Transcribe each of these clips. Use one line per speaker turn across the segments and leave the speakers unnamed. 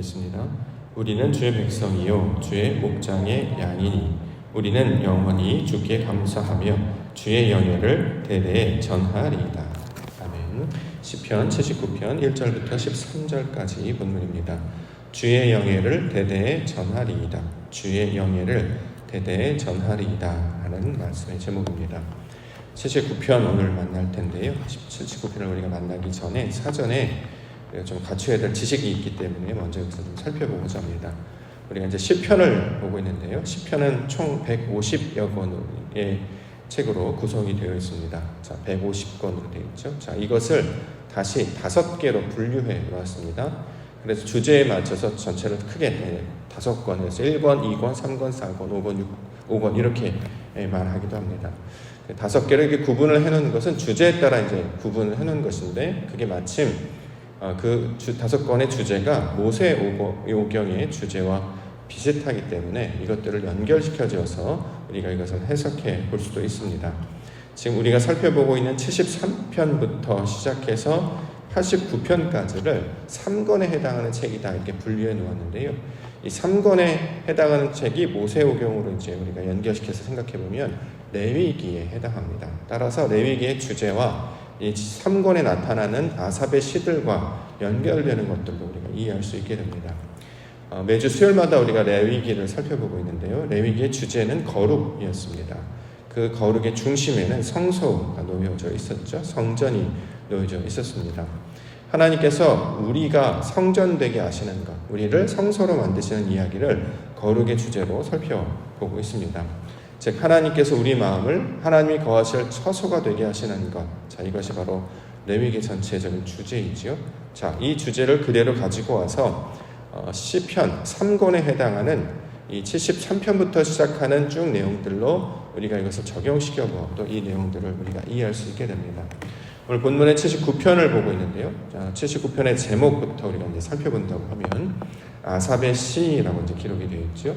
읽겠습니다. 우리는 주의 백성이요 주의 목장의 양이니 우리는 영원히 주께 감사하며 주의 영예를 대대에 전하리이다. 아멘. 시편 79편 1절부터 13절까지 본문입니다. 주의 영예를 대대에 전하리이다. 주의 영예를 대대에 전하리이다 하는 말씀의 제목입니다. 79편 오늘 만날 텐데요. 79편을 우리가 만나기 전에 사전에 좀 갖춰야 될 지식이 있기 때문에 먼저 여기서 좀 살펴보고자 합니다. 우리가 이제 시편을 보고 있는데요. 시편은 총 150여 권의 책으로 구성이 되어 있습니다. 자, 150권으로 되어 있죠. 자, 이것을 다시 5개로 분류해 놓았습니다. 그래서 주제에 맞춰서 전체를 크게 5권에서 1권, 2권, 3권, 4권, 5권, 5권 이렇게 말하기도 합니다. 5개를 이렇게 구분을 해놓은 것은 주제에 따라 이제 구분을 해놓은 것인데, 그게 마침 그 5권의 주제가 모세오경의 주제와 비슷하기 때문에 이것들을 연결시켜줘서 우리가 이것을 해석해 볼 수도 있습니다. 지금 우리가 살펴보고 있는 73편부터 시작해서 89편까지를 3권에 해당하는 책이다 이렇게 분류해 놓았는데요. 이 3권에 해당하는 책이 모세오경으로 이제 우리가 연결시켜서 생각해 보면 레위기에 해당합니다. 따라서 레위기의 주제와 이 3권에 나타나는 아삽의 시들과 연결되는 것들도 우리가 이해할 수 있게 됩니다. 매주 수요일마다 우리가 레위기를 살펴보고 있는데요. 레위기의 주제는 거룩이었습니다. 그 거룩의 중심에는 성소가 놓여져 있었죠. 성전이 놓여져 있었습니다. 하나님께서 우리가 성전되게 하시는 것, 우리를 성소로 만드시는 이야기를 거룩의 주제로 살펴보고 있습니다. 즉 하나님께서 우리 마음을 하나님이 거하실 처소가 되게 하시는 것, 자 이것이 바로 레위기 전체적인 주제이지요. 자, 이 주제를 그대로 가지고 와서 시편 3권에 해당하는 이 73편부터 시작하는 쭉 내용들로 우리가 이것을 적용시켜 보아도 이 내용들을 우리가 이해할 수 있게 됩니다. 오늘 본문의 79편을 보고 있는데요. 자, 79편의 제목부터 우리가 이제 살펴본다고 하면 아삽의 시라고 이제 기록이 되어 있죠.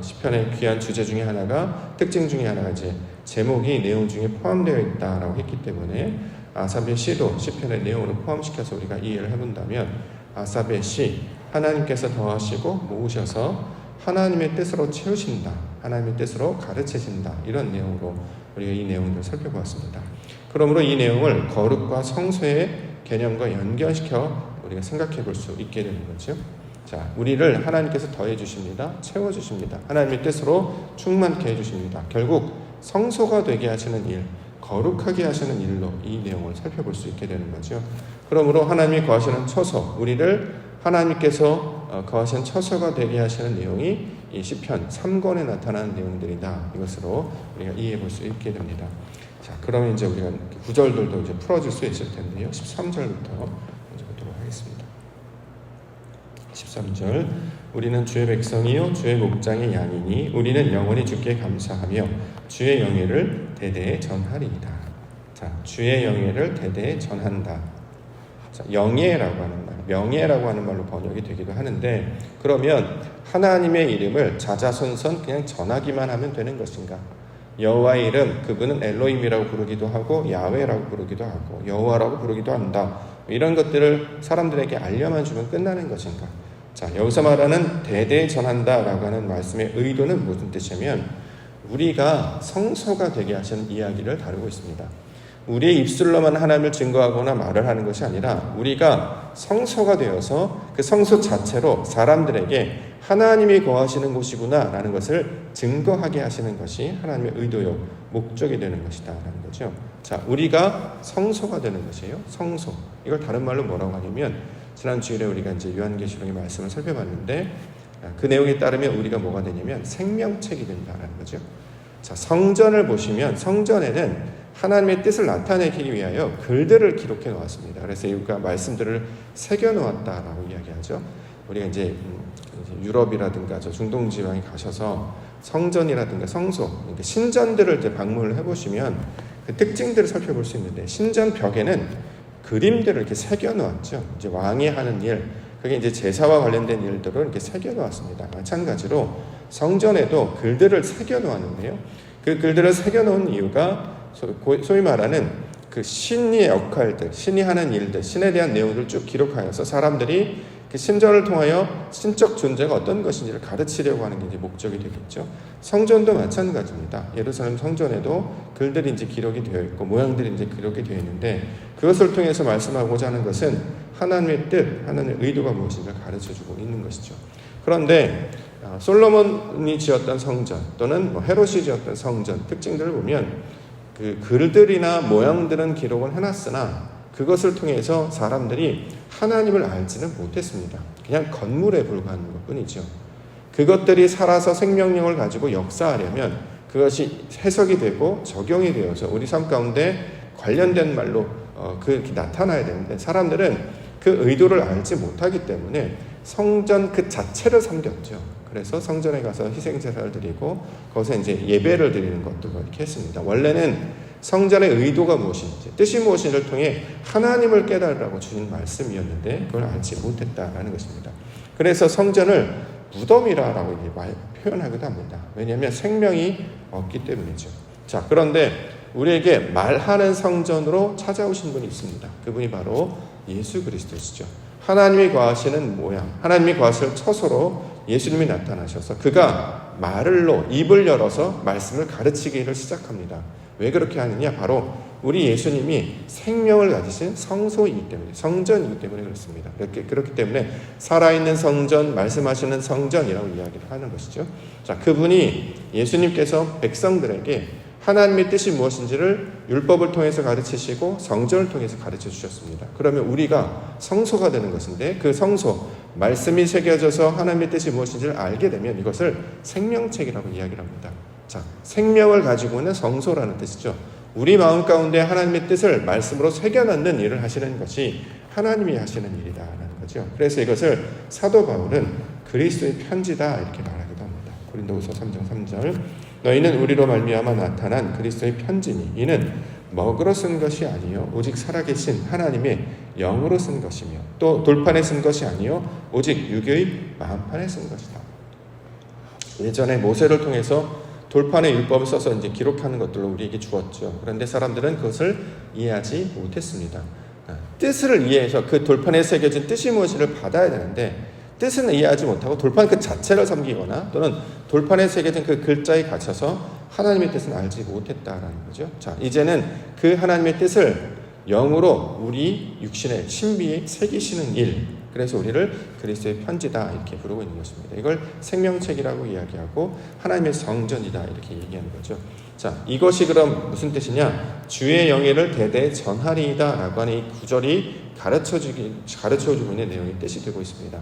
시편의 귀한 주제 중에 하나가, 특징 중에 하나가 이제 제목이 내용 중에 포함되어 있다라고 했기 때문에 아삽의 시도 시편의 내용으로 포함시켜서 우리가 이해를 해본다면 아삽의 시, 하나님께서 더하시고 모으셔서 하나님의 뜻으로 채우신다, 하나님의 뜻으로 가르치신다, 이런 내용으로 우리가 이 내용들을 살펴보았습니다. 그러므로 이 내용을 거룩과 성소의 개념과 연결시켜 우리가 생각해 볼 수 있게 되는 거죠. 자, 우리를 하나님께서 더해 주십니다. 채워 주십니다. 하나님의 뜻으로 충만케 해 주십니다. 결국 성소가 되게 하시는 일, 거룩하게 하시는 일로 이 내용을 살펴볼 수 있게 되는 거죠. 그러므로 하나님이 거하시는 처소, 우리를 하나님께서 거하시는 처소가 되게 하시는 내용이 이 시편 3권에 나타나는 내용들이다. 이것으로 우리가 이해해 볼 수 있게 됩니다. 자, 그러면 이제 우리가 구절들도 이제 풀어줄 수 있을 텐데요. 13절부터 먼저 보도록 하겠습니다. 13절, 우리는 주의 백성이요 주의 목장의 양이니 우리는 영원히 주께 감사하며 주의 영예를 대대에 전하리이다. 자, 주의 영예를 대대에 전한다. 자, 영예라고 하는 말, 명예라고 하는 말로 번역이 되기도 하는데, 그러면 하나님의 이름을 자자손손 그냥 전하기만 하면 되는 것인가? 여호와의 이름, 그분은 엘로힘이라고 부르기도 하고 야훼라고 부르기도 하고 여호와라고 부르기도 한다, 이런 것들을 사람들에게 알려만 주면 끝나는 것인가? 자, 여기서 말하는 대대에 전한다라고 하는 말씀의 의도는 무슨 뜻이냐면 우리가 성소가 되게 하시는 이야기를 다루고 있습니다. 우리의 입술로만 하나님을 증거하거나 말을 하는 것이 아니라 우리가 성소가 되어서 그 성소 자체로 사람들에게 하나님이 거하시는 곳이구나 라는 것을 증거하게 하시는 것이 하나님의 의도요 목적이 되는 것이다 라는 거죠. 자, 우리가 성소가 되는 것이에요. 성소, 이걸 다른 말로 뭐라고 하냐면, 지난 주일에 우리가 이제 요한계시록의 말씀을 살펴봤는데 그 내용에 따르면 우리가 뭐가 되냐면 생명책이 된다라는 거죠. 자, 성전을 보시면 성전에는 하나님의 뜻을 나타내기 위하여 글들을 기록해 놓았습니다. 그래서 이가 말씀들을 새겨 놓았다라고 이야기하죠. 우리가 이제 유럽이라든가 저 중동 지방에 가셔서 성전이라든가 성소, 그러니까 신전들을 이제 방문을 해보시면 그 특징들을 살펴볼 수 있는데, 신전 벽에는 그림들을 이렇게 새겨 놓았죠. 이제 왕이 하는 일, 그게 이제 제사와 관련된 일들을 이렇게 새겨 놓았습니다. 마찬가지로 성전에도 글들을 새겨 놓았는데요. 그 글들을 새겨 놓은 이유가 소위 말하는 그 신의 역할들, 신이 하는 일들, 신에 대한 내용들을 쭉 기록하여서 사람들이 그 신전을 통하여 신적 존재가 어떤 것인지를 가르치려고 하는 게 이제 목적이 되겠죠. 성전도 마찬가지입니다. 예루살렘 성전에도 글들이 이제 기록이 되어 있고 모양들이 이제 기록이 되어 있는데 그것을 통해서 말씀하고자 하는 것은 하나님의 뜻, 하나님의 의도가 무엇인지를 가르쳐주고 있는 것이죠. 그런데 솔로몬이 지었던 성전 또는 헤롯이 지었던 성전 특징들을 보면 그 글들이나 모양들은 기록을 해놨으나 그것을 통해서 사람들이 하나님을 알지는 못했습니다. 그냥 건물에 불과한 것뿐이죠. 그것들이 살아서 생명력을 가지고 역사하려면 그것이 해석이 되고 적용이 되어서 우리 삶 가운데 관련된 말로 그렇게 나타나야 되는데 사람들은 그 의도를 알지 못하기 때문에 성전 그 자체를 섬겼죠. 그래서 성전에 가서 희생제사를 드리고 거기서 이제 예배를 드리는 것도 이렇게 했습니다. 원래는 성전의 의도가 무엇인지, 뜻이 무엇인지를 통해 하나님을 깨달으라고 주신 말씀이었는데 그걸 알지 못했다라는 것입니다. 그래서 성전을 무덤이라고 이제 표현하기도 합니다. 왜냐하면 생명이 없기 때문이죠. 자, 그런데 우리에게 말하는 성전으로 찾아오신 분이 있습니다. 그분이 바로 예수 그리스도시죠. 하나님이 거하시는 모양, 하나님이 거하실 처소로 예수님이 나타나셔서 그가 말을로 입을 열어서 말씀을 가르치기를 시작합니다. 왜 그렇게 하느냐? 바로 우리 예수님이 생명을 가지신 성소이기 때문에, 성전이기 때문에 그렇습니다. 그렇기 때문에 살아있는 성전, 말씀하시는 성전이라고 이야기를 하는 것이죠. 자, 그분이 예수님께서 백성들에게 하나님의 뜻이 무엇인지를 율법을 통해서 가르치시고 성전을 통해서 가르쳐 주셨습니다. 그러면 우리가 성소가 되는 것인데 그 성소, 말씀이 새겨져서 하나님의 뜻이 무엇인지를 알게 되면 이것을 생명책이라고 이야기를 합니다. 자, 생명을 가지고 있는 성소라는 뜻이죠. 우리 마음 가운데 하나님의 뜻을 말씀으로 새겨넣는 일을 하시는 것이 하나님이 하시는 일이다라는 거죠. 그래서 이것을 사도 바울은 그리스도의 편지다 이렇게 말하기도 합니다. 고린도후서 3장 3절 너희는 우리로 말미암아 나타난 그리스도의 편지니 이는 먹으로 쓴 것이 아니요 오직 살아계신 하나님의 영으로 쓴 것이며 또 돌판에 쓴 것이 아니요 오직 육의 마음판에 쓴 것이다. 예전에 모세를 통해서 돌판에 율법을 써서 이제 기록하는 것들로 우리에게 주었죠. 그런데 사람들은 그것을 이해하지 못했습니다. 뜻을 이해해서 그 돌판에 새겨진 뜻이 무엇인지를 받아야 되는데 뜻은 이해하지 못하고 돌판 그 자체를 섬기거나 또는 돌판에 새겨진 그 글자에 갇혀서 하나님의 뜻은 알지 못했다라는 거죠. 자, 이제는 그 하나님의 뜻을 영으로 우리 육신의 신비에 새기시는 일, 그래서 우리를 그리스도의 편지다 이렇게 부르고 있는 것입니다. 이걸 생명책이라고 이야기하고 하나님의 성전이다 이렇게 얘기하는 거죠. 자, 이것이 그럼 무슨 뜻이냐? 주의 영예를 대대 전하리이다 라고 하는 이 구절이 가르쳐주고 있는 내용의 뜻이 되고 있습니다.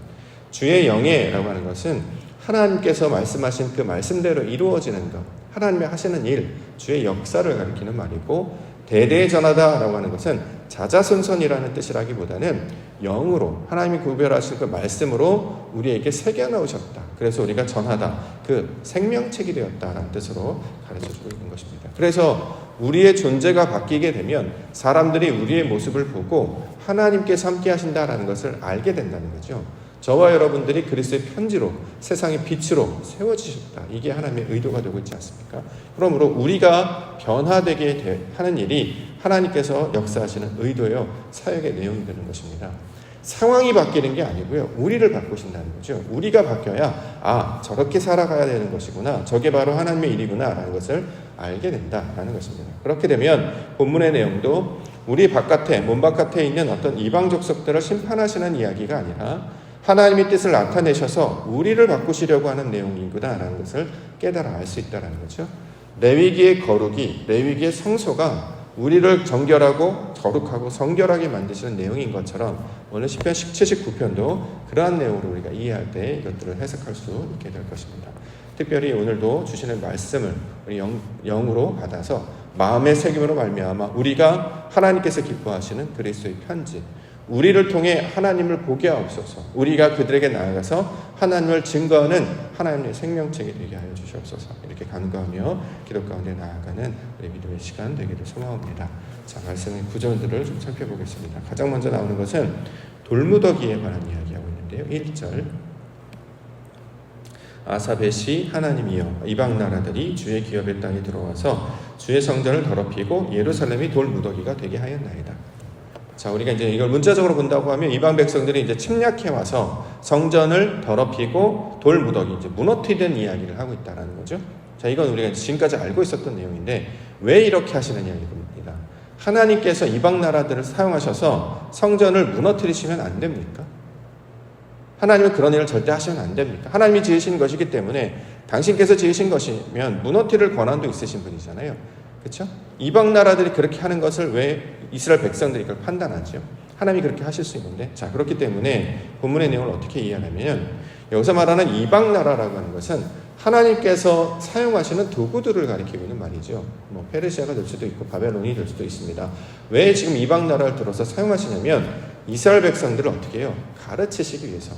주의 영예라고 하는 것은 하나님께서 말씀하신 그 말씀대로 이루어지는 것, 하나님이 하시는 일, 주의 역사를 가리키는 말이고 대대 전하다라고 하는 것은 자자손손이라는 뜻이라기보다는 영으로 하나님이 구별하신 그 말씀으로 우리에게 새겨넣으셨다. 그래서 우리가 전하다. 그 생명책이 되었다라는 뜻으로 가르쳐주고 있는 것입니다. 그래서 우리의 존재가 바뀌게 되면 사람들이 우리의 모습을 보고 하나님께서 함께 하신다라는 것을 알게 된다는 거죠. 저와 여러분들이 그리스도의 편지로 세상의 빛으로 세워지셨다. 이게 하나님의 의도가 되고 있지 않습니까? 그러므로 우리가 변화되게 하는 일이 하나님께서 역사하시는 의도요 사역의 내용이 되는 것입니다. 상황이 바뀌는 게 아니고요. 우리를 바꾸신다는 거죠. 우리가 바뀌어야 저렇게 살아가야 되는 것이구나. 저게 바로 하나님의 일이구나 라는 것을 알게 된다라는 것입니다. 그렇게 되면 본문의 내용도 우리 바깥에 몸 바깥에 있는 어떤 이방 족속들을 심판하시는 이야기가 아니라 하나님의 뜻을 나타내셔서 우리를 바꾸시려고 하는 내용이구나라는 것을 깨달아 알 수 있다는 거죠. 레위기의 거룩이, 레위기의 성소가 우리를 정결하고 거룩하고 성결하게 만드시는 내용인 것처럼 오늘 시편 79편도 그러한 내용으로 우리가 이해할 때 이것들을 해석할 수 있게 될 것입니다. 특별히 오늘도 주시는 말씀을 우리 영으로 받아서 마음의 새김으로 말미암아 우리가 하나님께서 기뻐하시는 그리스도의 편지, 우리를 통해 하나님을 보게 하옵소서. 우리가 그들에게 나아가서 하나님을 증거하는 하나님의 생명책이 되게 하여 주시옵소서. 이렇게 간구하며 기도 가운데 나아가는 우리 믿음의 시간 되기를 소망합니다. 자, 말씀의 구절들을 좀 살펴보겠습니다. 가장 먼저 나오는 것은 돌무더기에 관한 이야기하고 있는데요. 1절 아사벳이 하나님이여 이방 나라들이 주의 기업의 땅에 들어와서 주의 성전을 더럽히고 예루살렘이 돌무더기가 되게 하였나이다. 자, 우리가 이제 이걸 문자적으로 본다고 하면 이방 백성들이 이제 침략해 와서 성전을 더럽히고 돌 무더기 이제 무너뜨리는 이야기를 하고 있다라는 거죠. 자, 이건 우리가 지금까지 알고 있었던 내용인데 왜 이렇게 하시느냐 이겁니다. 하나님께서 이방 나라들을 사용하셔서 성전을 무너뜨리시면 안 됩니까? 하나님은 그런 일을 절대 하시면 안 됩니까? 하나님이 지으신 것이기 때문에 당신께서 지으신 것이면 무너뜨릴 권한도 있으신 분이잖아요. 그렇죠? 이방 나라들이 그렇게 하는 것을 왜 이스라엘 백성들이 그걸 판단하죠? 하나님이 그렇게 하실 수 있는데, 자, 그렇기 때문에 본문의 내용을 어떻게 이해하냐면 여기서 말하는 이방 나라라고 하는 것은 하나님께서 사용하시는 도구들을 가리키고 있는 말이죠. 뭐 페르시아가 될 수도 있고 바벨론이 될 수도 있습니다. 왜 지금 이방 나라를 들어서 사용하시냐면 이스라엘 백성들을 어떻게 해요? 가르치시기 위해서.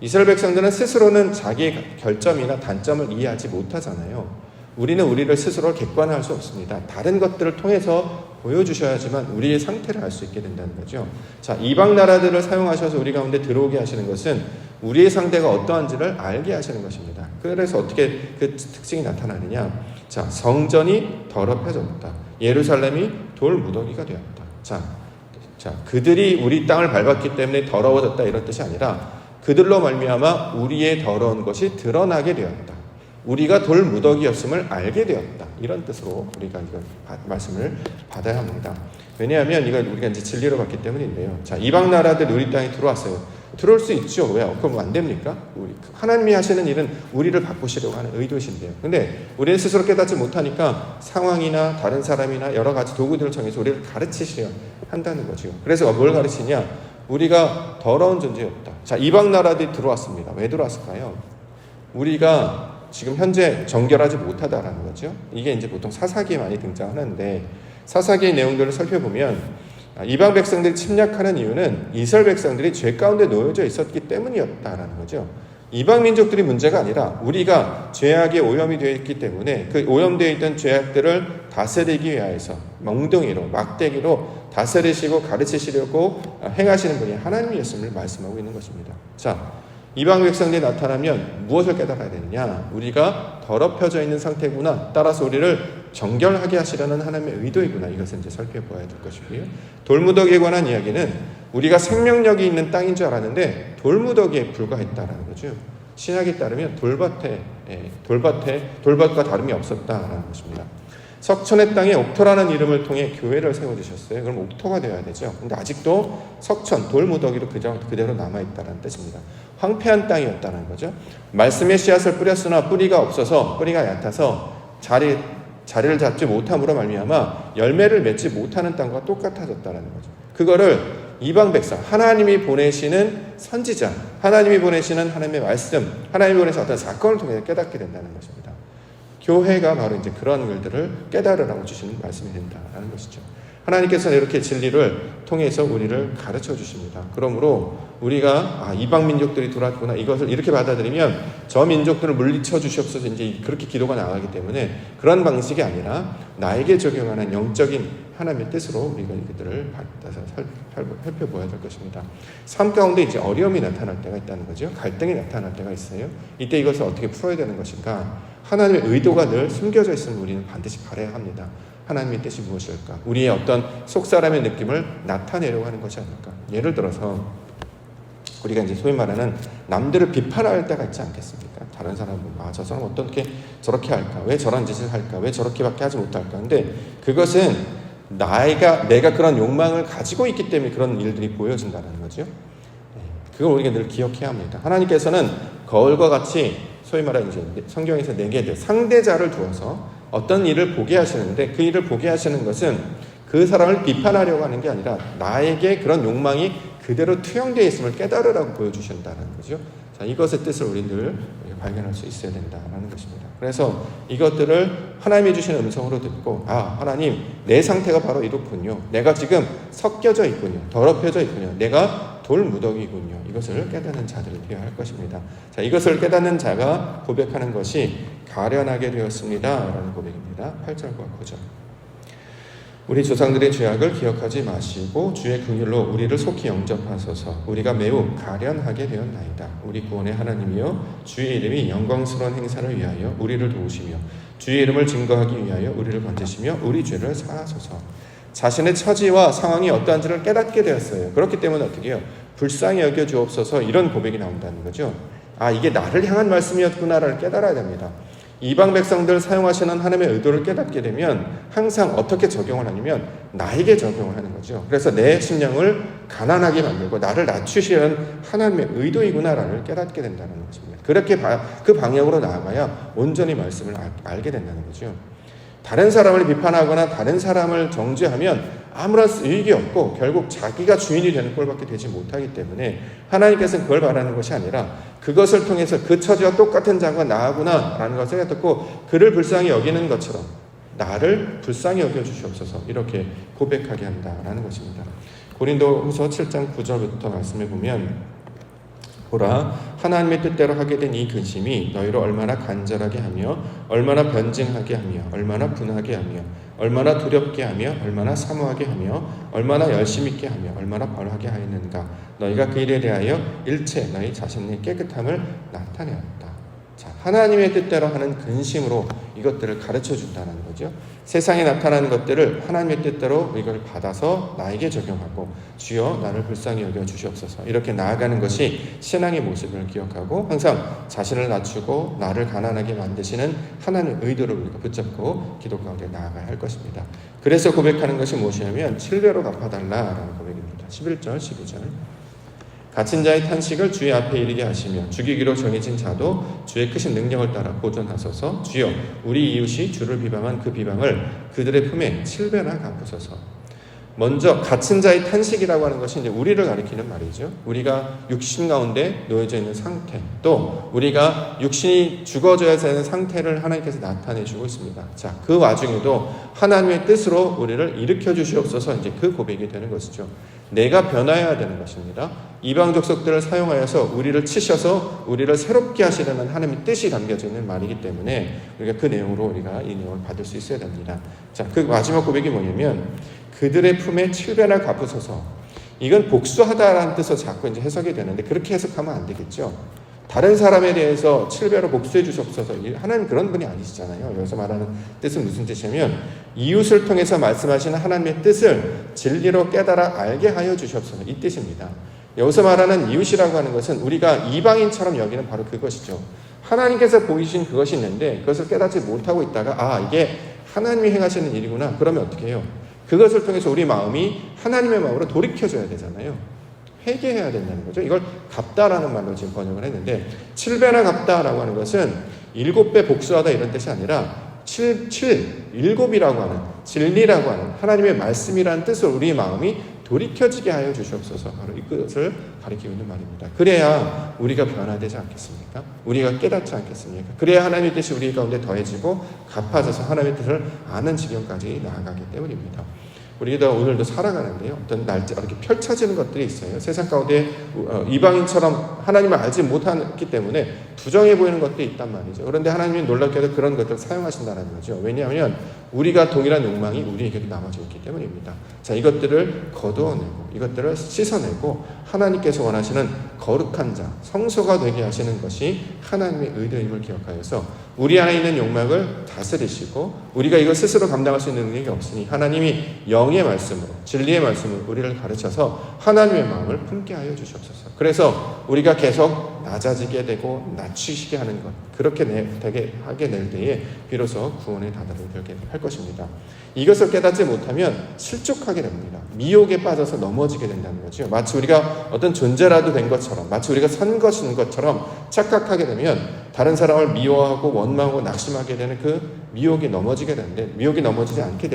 이스라엘 백성들은 스스로는 자기의 결점이나 단점을 이해하지 못하잖아요. 우리는 우리를 스스로 객관화할 수 없습니다. 다른 것들을 통해서 보여주셔야지만 우리의 상태를 알 수 있게 된다는 거죠. 자, 이방 나라들을 사용하셔서 우리 가운데 들어오게 하시는 것은 우리의 상태가 어떠한지를 알게 하시는 것입니다. 그래서 어떻게 그 특징이 나타나느냐? 자, 성전이 더럽혀졌다. 예루살렘이 돌 무더기가 되었다. 자, 그들이 우리 땅을 밟았기 때문에 더러워졌다 이런 뜻이 아니라 그들로 말미암아 우리의 더러운 것이 드러나게 되었다. 우리가 돌 무더기였음을 알게 되었다. 이런 뜻으로 우리가 이걸 말씀을 받아야 합니다. 왜냐하면 이걸 우리가 이제 진리로 봤기 때문인데요. 자, 이방 나라들 우리 땅에 들어왔어요. 들어올 수 있죠. 왜? 그럼 안 됩니까? 하나님이 하시는 일은 우리를 바꾸시려고 하는 의도신데요. 근데 우리는 스스로 깨닫지 못하니까 상황이나 다른 사람이나 여러 가지 도구들을 통해서 우리를 가르치셔야 한다는 거죠. 그래서 뭘 가르치냐? 우리가 더러운 존재였다. 자, 이방 나라들이 들어왔습니다. 왜 들어왔을까요? 우리가 지금 현재 정결하지 못하다라는 거죠. 이게 이제 보통 사사기에 많이 등장하는데 사사기의 내용들을 살펴보면 이방 백성들이 침략하는 이유는 이스라엘 백성들이 죄 가운데 놓여져 있었기 때문이었다라는 거죠. 이방 민족들이 문제가 아니라 우리가 죄악에 오염이 되어 있기 때문에 그 오염되어 있던 죄악들을 다스리기 위하여서 멍덩이로 막대기로 다스리시고 가르치시려고 행하시는 분이 하나님이었음을 말씀하고 있는 것입니다. 자, 이방 백성들이 나타나면 무엇을 깨달아야 되느냐? 우리가 더럽혀져 있는 상태구나. 따라서 우리를 정결하게 하시려는 하나님의 의도이구나. 이것을 이제 살펴봐야 될 것이고요. 돌무더기에 관한 이야기는 우리가 생명력이 있는 땅인 줄 알았는데 돌무더기에 불과했다라는 거죠. 신약에 따르면 돌밭과 다름이 없었다라는 것입니다. 석천의 땅에 옥토라는 이름을 통해 교회를 세워주셨어요. 그럼 옥토가 되어야 되죠. 근데 아직도 석천, 돌무더기로 그대로 남아있다는 뜻입니다. 황폐한 땅이었다는 거죠. 말씀의 씨앗을 뿌렸으나 뿌리가 없어서 뿌리가 얕아서 자리를 잡지 못함으로 말미암아 열매를 맺지 못하는 땅과 똑같아졌다는 거죠. 그거를 이방 백성, 하나님이 보내시는 선지자, 하나님이 보내시는 하나님의 말씀, 하나님이 보내시는 어떤 사건을 통해 깨닫게 된다는 것입니다. 교회가 바로 이제 그런 일들을 깨달으라고 주시는 말씀이 된다는 것이죠. 하나님께서는 이렇게 진리를 통해서 우리를 가르쳐 주십니다. 그러므로 우리가 이방 민족들이 들어왔구나 이것을 이렇게 받아들이면 저 민족들을 물리쳐 주시옵소서 이제 그렇게 기도가 나가기 때문에 그런 방식이 아니라 나에게 적용하는 영적인 하나님의 뜻으로 우리가 이것들을 받아서 살펴보아야 될 것입니다. 삶 가운데 이제 어려움이 나타날 때가 있다는 거죠. 갈등이 나타날 때가 있어요. 이때 이것을 어떻게 풀어야 되는 것인가? 하나님의 의도가 늘 숨겨져 있음을 우리는 반드시 바라야 합니다. 하나님의 뜻이 무엇일까? 우리의 어떤 속사람의 느낌을 나타내려고 하는 것이 아닐까? 예를 들어서 우리가 이제 소위 말하는 남들을 비판할 때가 있지 않겠습니까? 다른 사람은 저 사람 어떻게 저렇게 할까? 왜 저런 짓을 할까? 왜 저렇게밖에 하지 못할까? 근데 그것은 내가 그런 욕망을 가지고 있기 때문에 그런 일들이 보여진다는 거죠. 그걸 우리가 늘 기억해야 합니다. 하나님께서는 거울과 같이 소위 말하는 이제 성경에서 4개의 상대자를 두어서 어떤 일을 보게 하시는데 그 일을 보게 하시는 것은 그 사람을 비판하려고 하는 게 아니라 나에게 그런 욕망이 그대로 투영되어 있음을 깨달으라고 보여주신다는 거죠. 자, 이것의 뜻을 우리 늘 발견할 수 있어야 된다는 것입니다. 그래서 이것들을 하나님이 주시는 음성으로 듣고 하나님 내 상태가 바로 이렇군요. 내가 지금 섞여져 있군요. 더럽혀져 있군요. 내가 돌무더기군요. 이것을 깨닫는 자들이 되어야 할 것입니다. 자, 이것을 깨닫는 자가 고백하는 것이 가련하게 되었습니다. 라는 고백입니다. 8절과 9절. 우리 조상들의 죄악을 기억하지 마시고 주의 긍휼로 우리를 속히 영접하소서. 우리가 매우 가련하게 되었나이다. 우리 구원의 하나님이여 주의 이름이 영광스러운 행사를 위하여 우리를 도우시며 주의 이름을 증거하기 위하여 우리를 건지시며 우리 죄를 사하소서. 자신의 처지와 상황이 어떠한지를 깨닫게 되었어요. 그렇기 때문에 어떻게 해요? 불쌍히 여겨 주옵소서, 이런 고백이 나온다는 거죠. 아, 이게 나를 향한 말씀이었구나를 깨달아야 됩니다. 이방 백성들 사용하시는 하나님의 의도를 깨닫게 되면 항상 어떻게 적용을 하냐면 나에게 적용을 하는 거죠. 그래서 내 심령을 가난하게 만들고 나를 낮추시는 하나님의 의도이구나를 깨닫게 된다는 것입니다. 그렇게 그 방향으로 나아가야 온전히 말씀을 알게 된다는 거죠. 다른 사람을 비판하거나 다른 사람을 정죄하면 아무런 유익이 없고 결국 자기가 주인이 되는 꼴밖에 되지 못하기 때문에 하나님께서는 그걸 바라는 것이 아니라 그것을 통해서 그 처지와 똑같은 자가 나하구나 라는 것을 깨닫고 그를 불쌍히 여기는 것처럼 나를 불쌍히 여겨주시옵소서, 이렇게 고백하게 한다라는 것입니다. 고린도후서 7장 9절부터 말씀해 보면, 보라, 하나님의 뜻대로 하게 된 이 근심이 너희를 얼마나 간절하게 하며 얼마나 변증하게 하며 얼마나 분하게 하며 얼마나 두렵게 하며 얼마나 사모하게 하며 얼마나 열심 있게 하며 얼마나 벌하게 하였는가. 너희가 그 일에 대하여 일체 너희 자신의 깨끗함을 나타내었다. 자, 하나님의 뜻대로 하는 근심으로 이것들을 가르쳐 준다는 거죠. 세상에 나타나는 것들을 하나님의 뜻대로 이걸 받아서 나에게 적용하고 주여 나를 불쌍히 여겨 주시옵소서, 이렇게 나아가는 것이 신앙의 모습을 기억하고 항상 자신을 낮추고 나를 가난하게 만드시는 하나님의 의도를 우리가 붙잡고 기도 가운데 나아가야 할 것입니다. 그래서 고백하는 것이 무엇이냐면 7배로 갚아달라라는 고백입니다. 11절 12절. 갇힌 자의 탄식을 주의 앞에 이르게 하시며 죽이기로 정해진 자도 주의 크신 능력을 따라 보존하소서. 주여 우리 이웃이 주를 비방한 그 비방을 그들의 품에 7배나 갚으소서. 먼저 갇힌 자의 탄식이라고 하는 것이 이제 우리를 가리키는 말이죠. 우리가 육신 가운데 놓여져 있는 상태, 또 우리가 육신이 죽어져야 되는 상태를 하나님께서 나타내주고 있습니다. 자, 그 와중에도 하나님의 뜻으로 우리를 일으켜 주시옵소서, 이제 그 고백이 되는 것이죠. 내가 변화해야 되는 것입니다. 이방 족속들을 사용하여서 우리를 치셔서 우리를 새롭게 하시려는 하나님의 뜻이 담겨져 있는 말이기 때문에 우리가 그 내용으로 우리가 이 내용을 받을 수 있어야 됩니다. 자, 그 마지막 고백이 뭐냐면 그들의 품에 7배나 갚으소서. 이건 복수하다라는 뜻으로 자꾸 이제 해석이 되는데 그렇게 해석하면 안 되겠죠. 다른 사람에 대해서 7배로 복수해 주시옵소서. 하나님 그런 분이 아니시잖아요. 여기서 말하는 뜻은 무슨 뜻이냐면 이웃을 통해서 말씀하시는 하나님의 뜻을 진리로 깨달아 알게 하여 주시옵소서, 이 뜻입니다. 여기서 말하는 이웃이라고 하는 것은 우리가 이방인처럼 여기는 바로 그것이죠. 하나님께서 보이신 그것이 있는데 그것을 깨닫지 못하고 있다가 아, 이게 하나님이 행하시는 일이구나. 그러면 어떻게 해요? 그것을 통해서 우리 마음이 하나님의 마음으로 돌이켜줘야 되잖아요. 회개해야 된다는 거죠. 이걸 갚다라는 말로 지금 번역을 했는데 7배나 갚다라고 하는 것은 7배 복수하다 이런 뜻이 아니라 7이라고 하는 진리라고 하는 하나님의 말씀이라는 뜻을 우리 마음이 돌이켜지게 하여 주시옵소서, 바로 이것을 가리키고 있는 말입니다. 그래야 우리가 변화되지 않겠습니까? 우리가 깨닫지 않겠습니까? 그래야 하나님의 뜻이 우리 가운데 더해지고 갚아져서 하나님의 뜻을 아는 지경까지 나아가기 때문입니다. 우리가 오늘도 살아가는데요, 어떤 날짜 이렇게 펼쳐지는 것들이 있어요. 세상 가운데 이방인처럼 하나님을 알지 못하기 때문에 부정해 보이는 것들이 있단 말이죠. 그런데 하나님이 놀랍게도 그런 것들을 사용하신다는 거죠. 왜냐하면 우리가 동일한 욕망이 우리에게도 남아져 있기 때문입니다. 자, 이것들을 거두어내고 이것들을 씻어내고 하나님께서 원하시는 거룩한 자, 성소가 되게 하시는 것이 하나님의 의도임을 기억하여서 우리 안에 있는 욕망을 다스리시고 우리가 이걸 스스로 감당할 수 있는 능력이 없으니 하나님이 영의 말씀으로 진리의 말씀으로 우리를 가르쳐서 하나님의 마음을 품게 하여 주시옵소서. 그래서 우리가 계속 낮아지게 되고 낮추시게 하는 것, 그렇게 되게 하게 될 때에 비로소 구원의 다다를 되게 할 것입니다. 이것을 깨닫지 못하면 실족하게 됩니다. 미혹에 빠져서 넘어지게 된다는 거죠. 마치 우리가 어떤 존재라도 된 것처럼, 마치 우리가 산 것인 것처럼 착각하게 되면 다른 사람을 미워하고 원망하고 낙심하게 되는 그 미혹에 넘어지게 되는데, 미혹에 넘어지지 않게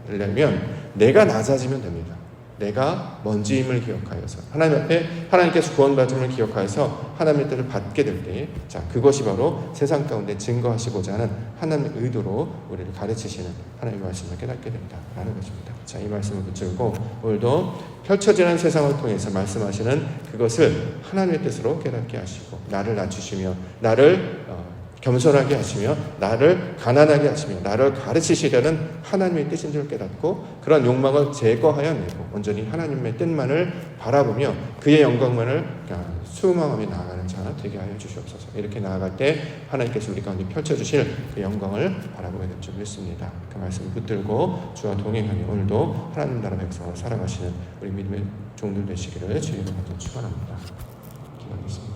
되려면 내가 낮아지면 됩니다. 내가 먼지임을 기억하여서 하나님 앞에 하나님께서 구원받음을 기억하여서 하나님의 뜻을 받게 될 때에, 자, 그것이 바로 세상 가운데 증거하시고자 하는 하나님의 의도로 우리를 가르치시는 하나님의 말씀을 깨닫게 된다라는 것입니다. 자, 이 말씀을 붙들고 오늘도 펼쳐지는 세상을 통해서 말씀하시는 그것을 하나님의 뜻으로 깨닫게 하시고 나를 낮추시며 나를 겸손하게 하시며 나를 가난하게 하시며 나를 가르치시려는 하나님의 뜻인 줄 깨닫고 그런 욕망을 제거하여내고 온전히 하나님의 뜻만을 바라보며 그의 영광만을 수망하며 나아가는 자 되게 하여 주시옵소서. 이렇게 나아갈 때 하나님께서 우리 가운데 펼쳐주실 그 영광을 바라보게 될 줄 믿습니다. 그 말씀을 붙들고 주와 동행하며 오늘도 하나님 나라 백성으로 살아가시는 우리 믿음의 종들 되시기를 주님의 이름으로 축원합니다. 기도하겠습니다.